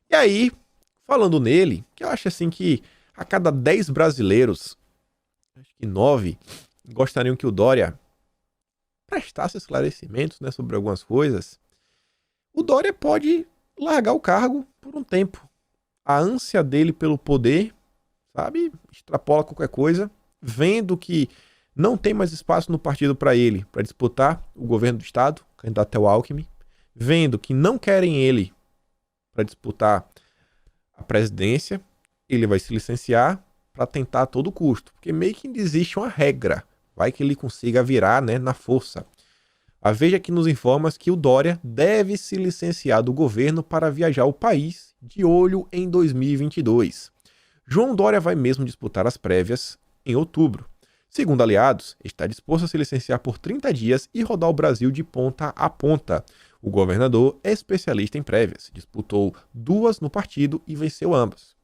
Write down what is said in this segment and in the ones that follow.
E aí, falando nele, que eu acho assim que a cada 10 brasileiros, acho que 9 gostariam que o Dória prestasse esclarecimentos, né, sobre algumas coisas. O Dória pode largar o cargo por um tempo. A ânsia dele pelo poder, sabe, extrapola qualquer coisa, vendo que não tem mais espaço no partido para ele, para disputar o governo do estado, candidato ao Alckmin, vendo que não querem ele para disputar a presidência, ele vai se licenciar para tentar a todo custo, porque meio que existe uma regra, vai que ele consiga virar, né, na força. A Veja que nos informa que o Dória deve se licenciar do governo para viajar ao país de olho em 2022. João Dória vai mesmo disputar as prévias em outubro. Segundo aliados, está disposto a se licenciar por 30 dias e rodar o Brasil de ponta a ponta. O governador é especialista em prévias, disputou 2 no partido e venceu ambas.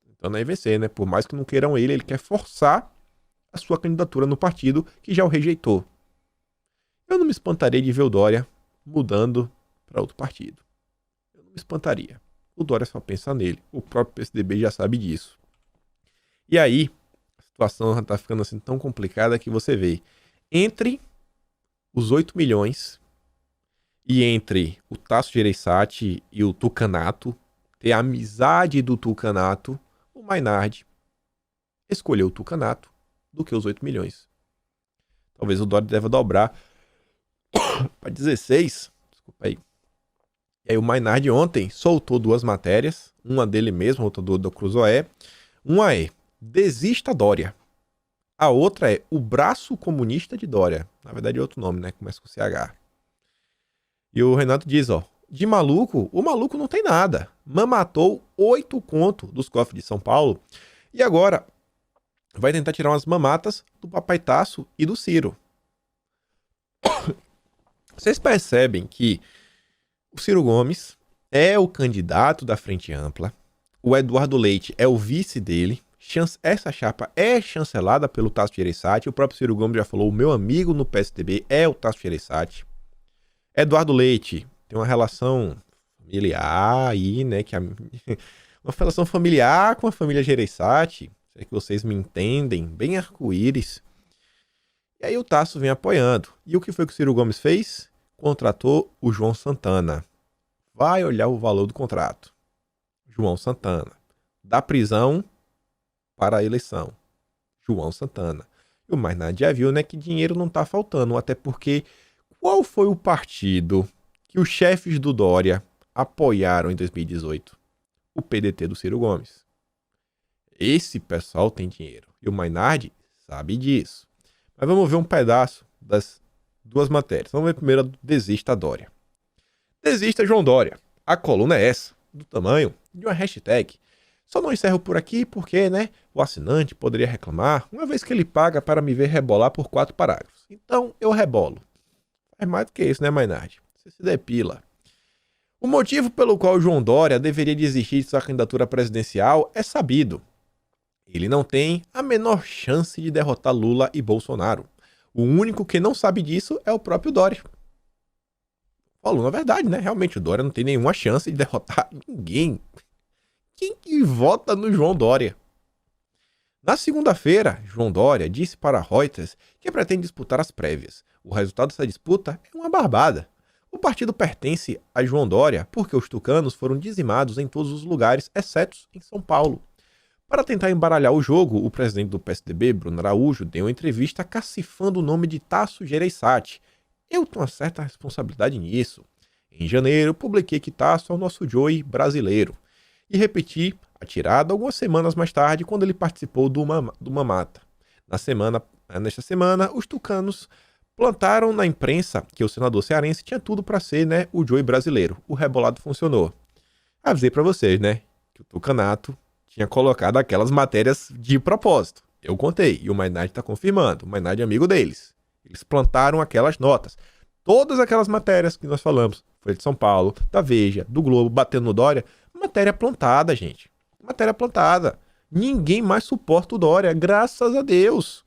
Então não é vencer, né? Por mais que não queiram ele quer forçar a sua candidatura no partido que já o rejeitou. Eu não me espantaria de ver o Dória mudando para outro partido. Eu não me espantaria. O Dória só pensa nele. O próprio PSDB já sabe disso. E aí, a situação está ficando assim tão complicada que você vê. Entre os 8 milhões e entre o Tasso Gereissati e o Tucanato, ter a amizade do Tucanato, o Mainardi escolheu o Tucanato do que os 8 milhões. Talvez o Dória deva dobrar para 16. Desculpa aí. E aí o Mainardi ontem soltou 2 matérias, uma dele mesmo, outra do Cruzoé. Uma é Desista Dória. A outra é O Braço Comunista de Dória. Na verdade é outro nome, né? Começa com CH. E o Renato diz, ó, de maluco, o maluco não tem nada. Mamatou 8 conto dos cofres de São Paulo e agora vai tentar tirar umas mamatas do Papai Tasso e do Ciro. Vocês percebem que o Ciro Gomes é o candidato da Frente Ampla, o Eduardo Leite é o vice dele, essa chapa é chancelada pelo Tasso Gereissati, o próprio Ciro Gomes já falou, o meu amigo no PSDB é o Tasso Gereissati. Eduardo Leite tem uma relação familiar aí, né, uma relação familiar com a família Gereissati, se é que vocês me entendem, bem arco-íris. E aí o Tasso vem apoiando. E o que foi que o Ciro Gomes fez? Contratou o João Santana. Vai olhar o valor do contrato. João Santana. Da prisão para a eleição. João Santana. E o mais nada já viu, né, que dinheiro não tá faltando. Até porque, qual foi o partido que os chefes do Dória apoiaram em 2018? O PDT do Ciro Gomes. Esse pessoal tem dinheiro. E o Mainardi sabe disso. Mas vamos ver um pedaço das 2 matérias. Vamos ver primeiro a Desista Dória. Desista João Dória. A coluna é essa, do tamanho de uma hashtag. Só não encerro por aqui porque, né, o assinante poderia reclamar, uma vez que ele paga para me ver rebolar por 4 parágrafos. Então eu rebolo. É mais do que isso, né, Mainardi? Você se depila. O motivo pelo qual o João Dória deveria desistir de sua candidatura presidencial é sabido. Ele não tem a menor chance de derrotar Lula e Bolsonaro. O único que não sabe disso é o próprio Dória. Falou na verdade, né? Realmente o Dória não tem nenhuma chance de derrotar ninguém. Quem que vota no João Dória? Na segunda-feira, João Dória disse para Reuters que pretende disputar as prévias. O resultado dessa disputa é uma barbada. O partido pertence a João Dória porque os tucanos foram dizimados em todos os lugares, exceto em São Paulo. Para tentar embaralhar o jogo, o presidente do PSDB, Bruno Araújo, deu uma entrevista cacifando o nome de Tasso Gereissati. Eu tenho uma certa responsabilidade nisso. Em janeiro, publiquei que Tasso é o nosso Joey brasileiro. E repeti a tirada algumas semanas mais tarde, quando ele participou do Mamata. Nesta semana, os tucanos plantaram na imprensa que o senador cearense tinha tudo para ser, né, o Joey brasileiro. O rebolado funcionou. Avisei para vocês, né, que o Tucanato tinha colocado aquelas matérias de propósito. Eu contei, e o Mainardi está confirmando. O Mainardi é amigo deles. Eles plantaram aquelas notas. Todas aquelas matérias que nós falamos, foi de São Paulo, da Veja, do Globo, batendo no Dória, matéria plantada, gente. Matéria plantada. Ninguém mais suporta o Dória, graças a Deus.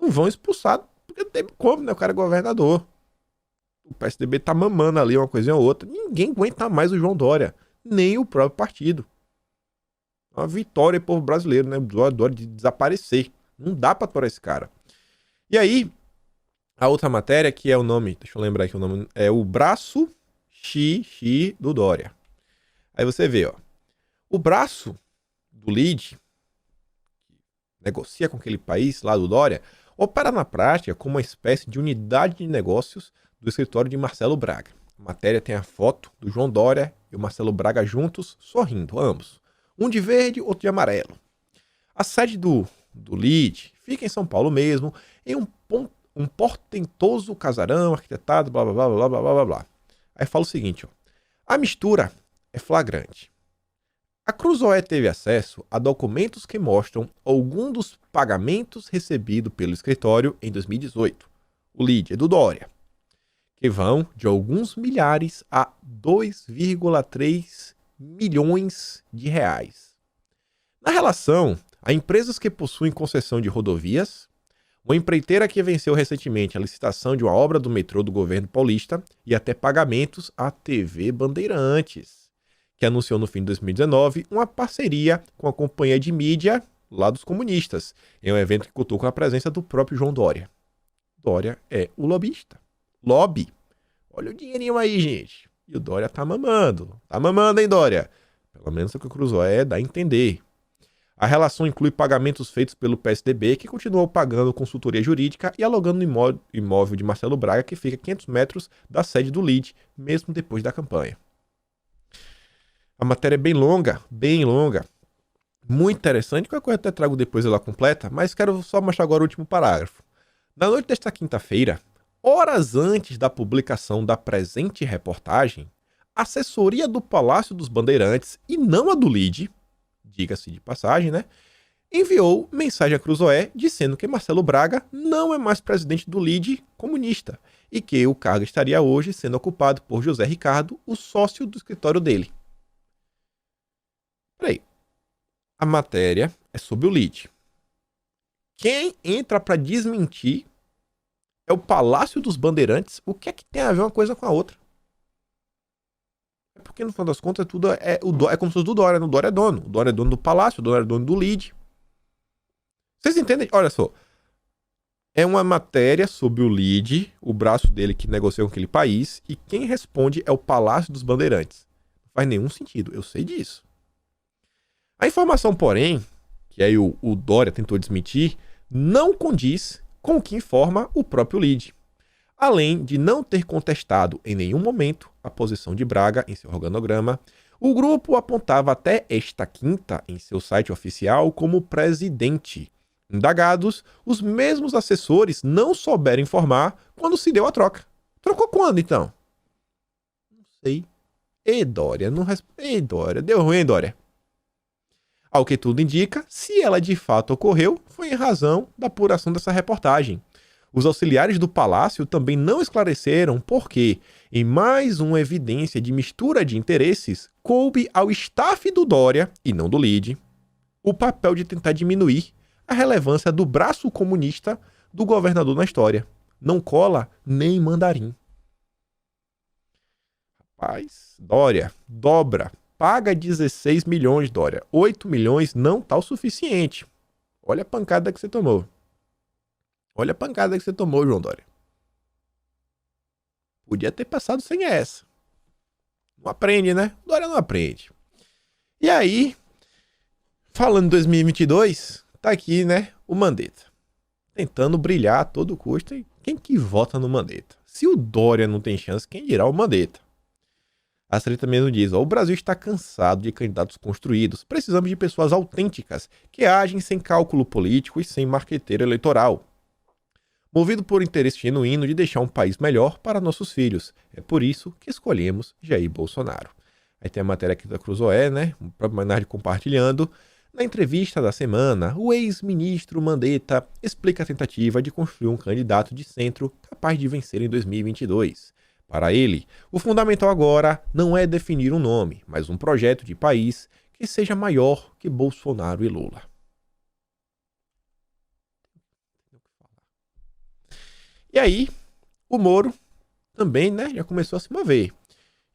Não vão expulsar, porque não tem como, né? O cara é governador. O PSDB tá mamando ali uma coisinha ou outra. Ninguém aguenta mais o João Dória. nem o próprio partido. Uma vitória pro povo brasileiro, né? Dória de desaparecer. Não dá pra atorar esse cara. E aí, a outra matéria, que é o nome, deixa eu lembrar aqui o nome, é o braço xixi do Dória. Aí você vê, ó. O braço do lead, que negocia com aquele país lá do Dória, opera na prática como uma espécie de unidade de negócios do escritório de Marcelo Braga. A matéria tem a foto do João Dória e o Marcelo Braga juntos, sorrindo, ambos. Um de verde, outro de amarelo. A sede do lead fica em São Paulo mesmo, em um portentoso casarão arquitetado, blá, blá, blá, blá, blá, blá, blá. Aí fala o seguinte, ó. A mistura é flagrante. A Cruzoé teve acesso a documentos que mostram algum dos pagamentos recebidos pelo escritório em 2018. O lead é do Dória, que vão de alguns milhares a 2,3 milhões de reais. Na relação a empresas que possuem concessão de rodovias, uma empreiteira que venceu recentemente a licitação de uma obra do metrô do governo paulista e até pagamentos à TV Bandeirantes, que anunciou no fim de 2019 uma parceria com a companhia de mídia lá dos comunistas, em um evento que contou com a presença do próprio João Dória. Dória é o lobista. Lobby. Olha o dinheirinho aí, gente. E o Dória tá mamando. Tá mamando, hein, Dória? Pelo menos o que o Cruzoé dá a entender. A relação inclui pagamentos feitos pelo PSDB, que continuou pagando consultoria jurídica e alugando no imóvel de Marcelo Braga, que fica a 500 metros da sede do LIDE, mesmo depois da campanha. A matéria é bem longa, muito interessante, qualquer coisa até trago depois ela completa, mas quero só mostrar agora o último parágrafo. Na noite desta quinta-feira, horas antes da publicação da presente reportagem, a assessoria do Palácio dos Bandeirantes, e não a do LIDE, diga-se de passagem, né? Enviou mensagem a Cruzoé dizendo que Marcelo Braga não é mais presidente do LIDE comunista e que o cargo estaria hoje sendo ocupado por José Ricardo, o sócio do escritório dele. Peraí. A matéria é sobre o LIDE. Quem entra para desmentir é o Palácio dos Bandeirantes. O que é que tem a ver uma coisa com a outra? É porque, no final das contas, tudo é como se fosse do Dória. O Dória é dono. O Dória é dono do Palácio, o Dória é dono do LIDE. Vocês entendem? Olha só. É uma matéria sobre o LIDE, o braço dele que negocia com aquele país, e quem responde é o Palácio dos Bandeirantes. Não faz nenhum sentido, eu sei disso. A informação, porém, que aí o Dória tentou desmentir, não condiz com o que informa o próprio LIDE. Além de não ter contestado em nenhum momento a posição de Braga em seu organograma, o grupo apontava até esta quinta em seu site oficial como presidente. Indagados, os mesmos assessores não souberam informar quando se deu a troca. Trocou quando, então? Não sei. Dória, não responde. Dória, deu ruim, Dória. Ao que tudo indica, se ela de fato ocorreu, foi em razão da apuração dessa reportagem. Os auxiliares do Palácio também não esclareceram por que, em mais uma evidência de mistura de interesses, coube ao staff do Dória, e não do LIDE, o papel de tentar diminuir a relevância do braço comunista do governador na história. Não cola nem mandarim. Rapaz, Dória, dobra. Paga 16 milhões, Dória. 8 milhões não tá o suficiente. Olha a pancada que você tomou. Olha a pancada que você tomou, João Dória. Podia ter passado sem essa. Não aprende, né? Dória não aprende. E aí, falando em 2022, tá aqui, né, o Mandetta. Tentando brilhar a todo custo. E quem que vota no Mandetta? Se o Dória não tem chance, quem dirá o Mandetta? A Sarita mesmo diz, ó, o Brasil está cansado de candidatos construídos. Precisamos de pessoas autênticas, que agem sem cálculo político e sem marqueteiro eleitoral. Movido por interesse genuíno de deixar um país melhor para nossos filhos. É por isso que escolhemos Jair Bolsonaro. Aí tem a matéria aqui da Cruzoé, né? O próprio Mainardi compartilhando. Na entrevista da semana, o ex-ministro Mandetta explica a tentativa de construir um candidato de centro capaz de vencer em 2022. Para ele, o fundamental agora não é definir um nome, mas um projeto de país que seja maior que Bolsonaro e Lula. E aí, o Moro também, né, já começou a se mover.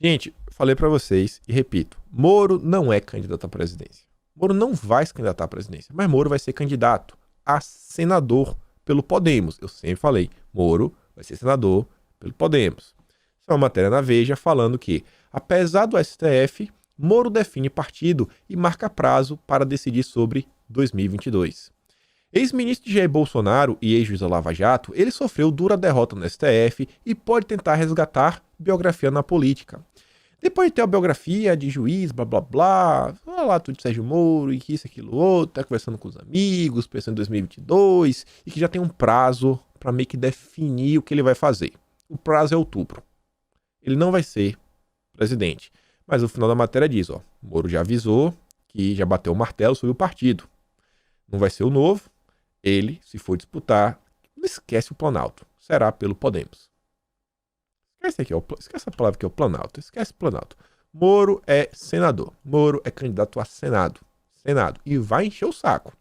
Gente, falei pra vocês e repito, Moro não é candidato à presidência. Moro não vai se candidatar à presidência, mas Moro vai ser candidato a senador pelo Podemos. Eu sempre falei, Moro vai ser senador pelo Podemos. Isso é uma matéria na Veja falando que, apesar do STF, Moro define partido e marca prazo para decidir sobre 2022. Ex-ministro Jair Bolsonaro e ex-juiz da Lava Jato, ele sofreu dura derrota no STF e pode tentar resgatar biografia na política. Depois de ter a biografia de juiz, blá blá blá, fala lá tudo de Sérgio Moro e que isso, aquilo, outro, tá conversando com os amigos, pensando em 2022 e que já tem um prazo para meio que definir o que ele vai fazer. O prazo é outubro. Ele não vai ser presidente. Mas o final da matéria diz, ó, Moro já avisou que já bateu o martelo sobre o partido. Não vai ser o novo. Ele, se for disputar, não esquece o Planalto. Será pelo Podemos. Esquece aqui, ó, esquece a palavra que é o Planalto. Esquece o Planalto. Moro é senador. Moro é candidato a Senado. Senado. E vai encher o saco.